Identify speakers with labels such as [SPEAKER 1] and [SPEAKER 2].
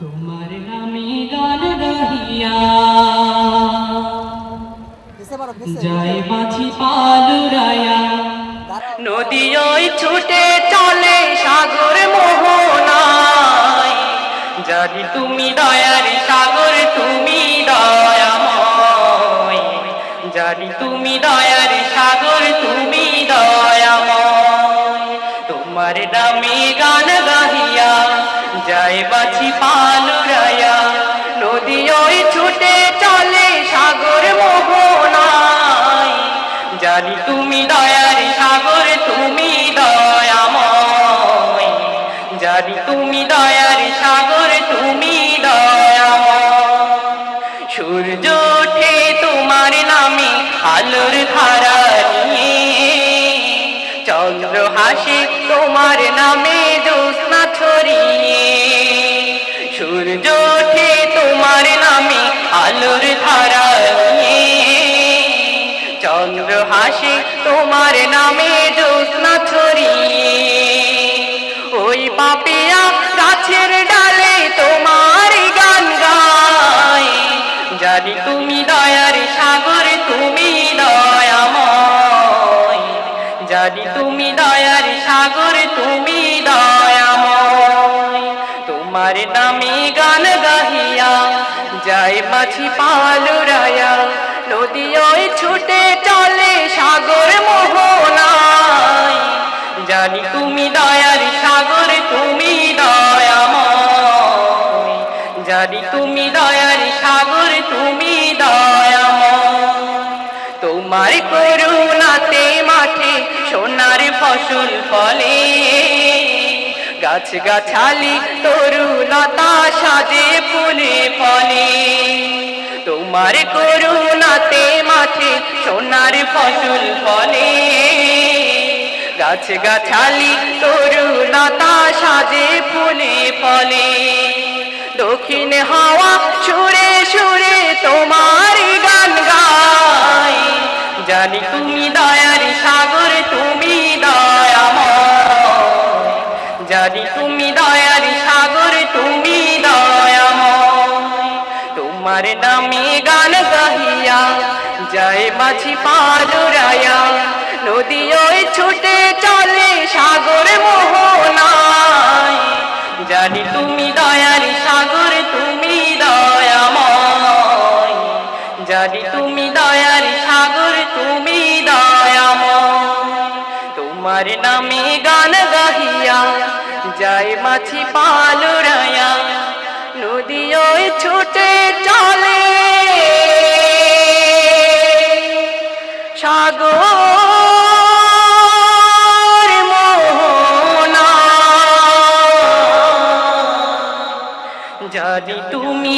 [SPEAKER 1] তোমার নামে গান গাহিয়া যাই মাঝি পালুরায়া, নদী ওই ছুটে চলে সাগর মোহনায়। জানি তুমি দয়ার সাগর, তুমি দয়াময়। জানি তুমি দয়ার সাগর, তুমি দয়াময়। তোমার নামে গান গাহিয়া যাই মাঝি পালুরায়া, নদী ওই ছুটে চলে সাগর মোহনায়। জানি তুমি দয়ার সাগর, তুমি দয়াময়। জানি তুমি দয়ার সাগর, তুমি দয়াময়। সূর্য ওঠে তোমার নামে আলোর ধারা নিয়ে, চন্দ্র হাসে তোমার নামে জ্যোৎস্না ছড়িয়ে। সূর্য ওঠে তোমার নামে আলোর ধারা নিয়ে, চন্দ্র হাসে তোমার নামে জ্যোৎস্না ছড়িয়ে। ওই পাপিয়া গাছের ডালে তোমার গান গায়। জানি তুমি দয়ার সাগর, তুমি দয়াময়। জানি তুমি দয়ার সাগর, তুমি দয়াময়। তোমার নামে গান গাহিয়া যায় মাঝি পালুরায়া, নদী ওই ছুটে চলে সাগর মোহনায়। জানি তুমি দয়ার সাগর, তুমি দয়াময়। জানি তুমি দয়ার সাগর, তুমি দয়াময়। তোমার করুণাতে মাঠে সোনার ফসল ফলে, গাছ গাছালি তরুলতা সাজে ফুলে ফলে। তোমার করুণাতে মাঠে সোনার ফসল ফলে, গাছ গাছালি তরুলতা সাজে ফুলে ফলে। দক্ষিণ হাওয়া সুরে সুরে তোমার গান গায়। জানি তুমি দয়ার সাগর, তুমি দয়াময়। জানি তুমি দয়ার সাগর, তুমি দয়াময়। তোমার নামে গান গাহিয়া যায় মাঝি পালুরায়া, নদী ওই ছুটে চলে সাগর মোহনায়। জানি তুমি দয়ার সাগর, তুমি দয়াময়। জানি তুমি দয়ার সাগর, তুমি দয়াময়। তোমার নামে গান গাহিয়া যায় মাঝি পালুরায়া, নদী ওই ছুটে চলে সাগর মোহনায়। জানি তুমি